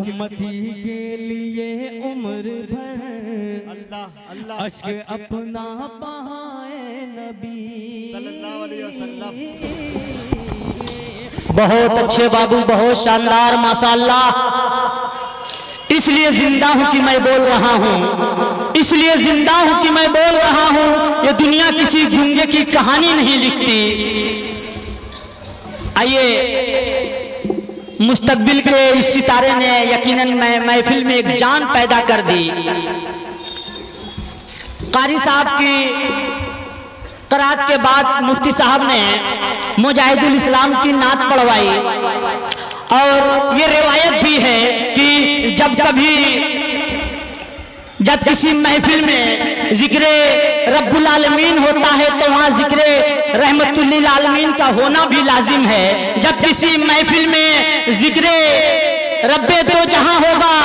उम्मती के लिए उम्र भर अल्लाह अल्लाह अश्क अपना बहाए नबी सल्लल्लाहु अलैहि वसल्लम। बहुत अच्छे बाबू, बहुत शानदार माशाअल्लाह। इसलिए जिंदा हूं कि मैं बोल रहा हूं, इसलिए जिंदा हूं कि मैं बोल रहा हूं। ये दुनिया किसी गूंगे की कहानी नहीं लिखती। आइए, मुस्तकबिल के इस सितारे ने यकीनन महफिल में एक जान पैदा कर दी। कारी साहब की क़रात के बाद मुफ्ती साहब ने मुजाहिदुल इस्लाम की नात पढ़वाई और ये रिवायत भी है कि जब किसी महफिल में जिक्र रब्बुल आलमीन होता है तो वहाँ जिक्र रहमतुल्लिल आलमीन का होना भी लाजिम है। जब किसी महफिल में जिक्र रब्बे दो जहां होगा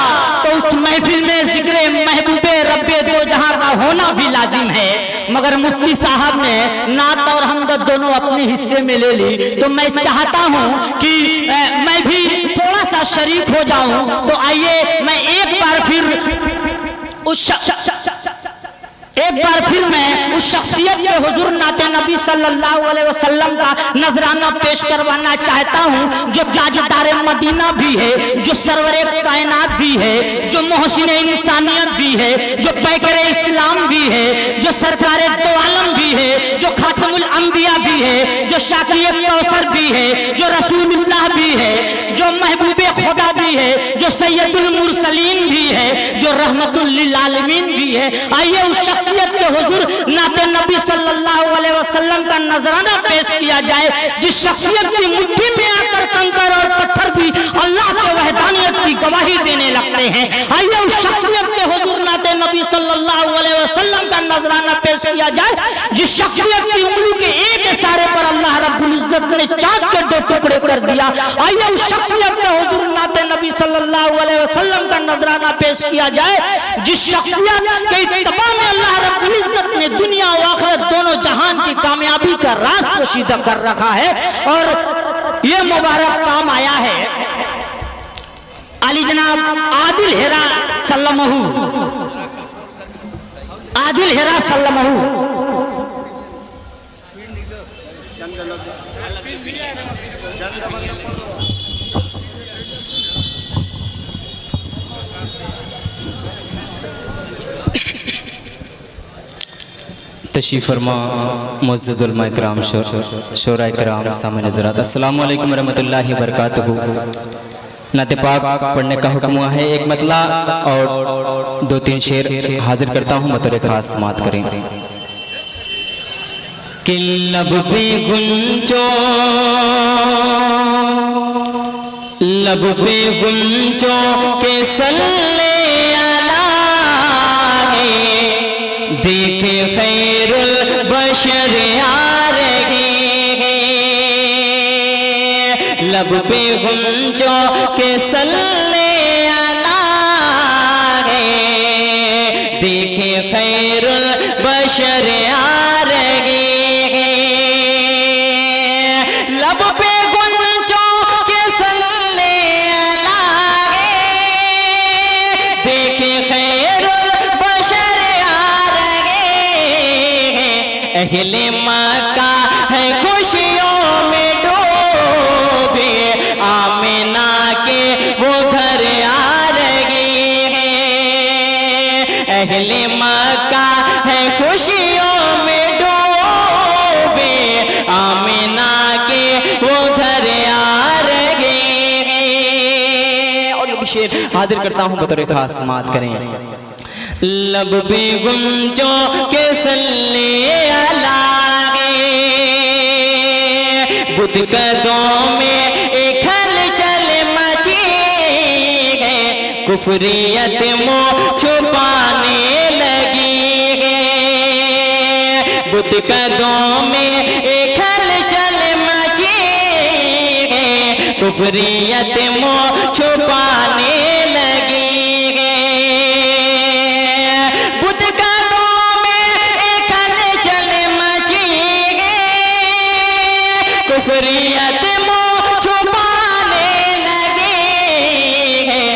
तो उस महफिल में जिक्र महबूबे रब्बे दो जहां का होना भी लाजिम है। मगर मुफ्ती साहब ने नात और हमदर्द दोनों अपने हिस्से में ले ली, तो मैं चाहता हूं कि मैं भी थोड़ा सा शरीक हो जाऊं। तो आइए मैं एक बार फिर मैं उस शख्सियत के हुजूर नाते नबी सल्लल्लाहु अलैहि वसल्लम का नजराना पेश करवाना चाहता हूं, जो ताजदार मदीना भी है, जो सरवरे कायनात भी है, जो मोहसिन इंसानियत भी है, जो पैकर इस्लाम भी है, जो सरकारे दो आलम भी है, जो खातमुल अंबिया भी है, जो शाकिए कौसर भी है, जो रसूलुल्लाह भी है, जो महबूबे खुदा भी है, जो सैयदुल मुरसलीन भी है, जो रहमतुल लिल आलमीन भी है। आइए उस शख्सियत के हुजूर नाते नबी सल्लल्लाहु अलैहि वसल्लम का नजराना पेश किया जाए, जिस शख्सियत की मुट्ठी में आकर कंकर और पत्थर भी अल्लाह के वहदानियत की गवाही देने लगते हैं। आइए उस शख्सियत के हुजूर नाते नबी सल्लल्लाहु अलैहि वसल्लम का नजराना पेश किया जाए, जिस शख्सियत की उंगली के एक इशारे पर अल्लाह रब्बुल इज्जत ने चाँद के दो टुकड़े कर दिया। आइए उस शख्सियत के हुजूर नाते नबी सल्लल्लाहु अलैहि वसल्लम का नजराना पेश किया जाए, जिस शख्सियत के इत्तबा में अल्लाह रब्बुल इज्जत ने दुनिया और आखिरत दोनों जहान की कामयाबी का राज पोशीदा कर रखा है। और ये मुबारक काम आया है अली जनाब आदिल हेरा सल्लमहू, आदिल हेरा सल्लमहू। तशरीफ़ फरमा मुअज़्ज़ज़ उलमा इकराम, शोरा इकराम, सामने हज़रात, अस्सलामु अलैकुम व रहमतुल्लाहि व बरकातुहू। नाते पाक पढ़ने का हुक्म हुआ है। एक मतला और दो तीन शेर हाजिर करता हूँ, बतौर खास समात करें। कि लब पे गुंजो, लब पे गुंजो के सल्ले अला देखे खैरुल बशर आ रहे, लब पे गुंजो के सल्ले अला देखे खैरुल बशर आ रहे, लब पे गुंजो के सल्ले अला देखे खैरुल बशर आ रहे। अहले मक्का है खुशियों में डूबे, आमिना के वो घर आ रहे हैं। अहले मक्का है खुशियों में डूबे, आमिना के वो घर आ रहे हैं। और ये शेर हाजिर करता हूँ, बतौर खास समात करें। लब पे गुंजो के सल्ले अला बुद्ध कदों में एक हलचल मची है, कुफरियत मुँह छुपाने लगी है। बुद्ध कदों में एक हलचल मची है, कुफरियत मुँह छुपाने लगी है। बुद्ध कदों में एक हलचल मची है, कुफरियत मुँह छुपाने लगी है।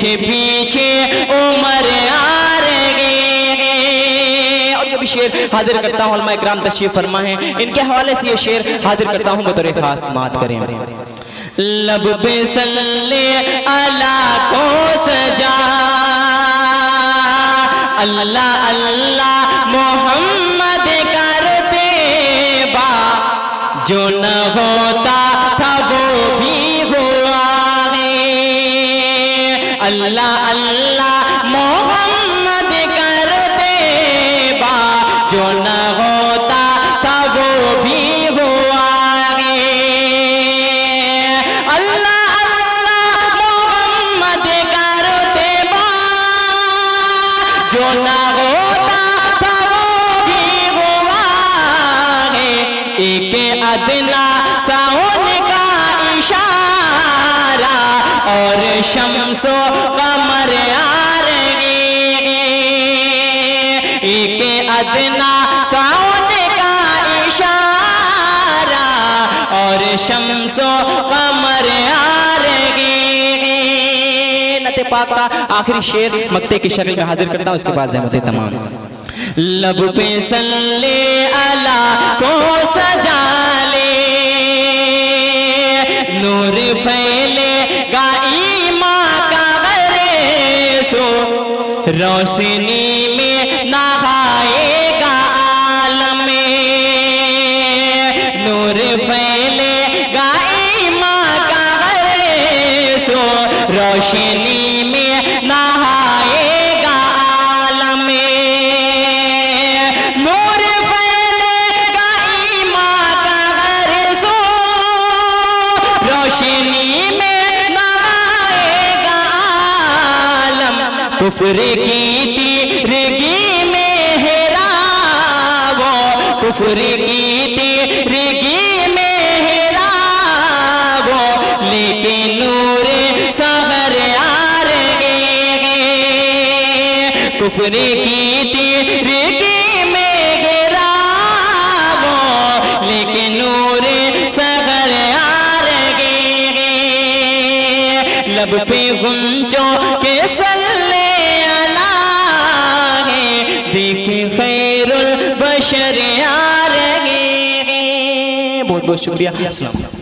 पीछे पीछे उमर आ रहे। और ये भी शेर हाजिर करता हूँ, उलमा इकराम तशरीफ फरमा है, इनके हवाले से ये शेर हाजिर करता हूँ, बतौर खास मात करें। लब पे सल्ले अला को सजा, अल्लाह अल्लाह मोहम्मद करते बा, जो न होता था वो भी हुआ है। अल्लाह अल्लाह मोहम्मद करते बा, जो न होता था वो भी हुआ है। अल्लाह अल्लाह मोहम्मद करते बा, जो न होता था वो भी हुआ है। एक अदना साउन का इशारा और शम्सो कमर आ रहे। एक अदना साउन का इशारा और शम्सो कमर आ रहे। नते पाक का आखिरी शेर मक्ते की शक्ल में हाजिर करता हूँ, उसके बाद ज़हमत तमाम। लब पे सल्ले अला को सजा ले, नूर फैले गा ईमान का गरे सो, रोशनी में नहाएगा आलम में। नूर फैले गा ईमान का गरे सो, रोशनी में नहाएगा आलम में। नूर फैलेगा ईमान का गरे सो, रोशनी में नहाएगा आलम। कुफ्र की तिरगी में हेरा वो, कुफ्र की तिरगी में हेरा वो, लेकिन नूर सहर आ रहे। कुफ्र की तिरगी में हेरा वो, लेकिन नूर सहर आ रहे। लब पे गुंजों के सल्ले अला है, देखे खैरुल बशर आ रहे। बहुत बहुत शुक्रिया। अस्सलाम।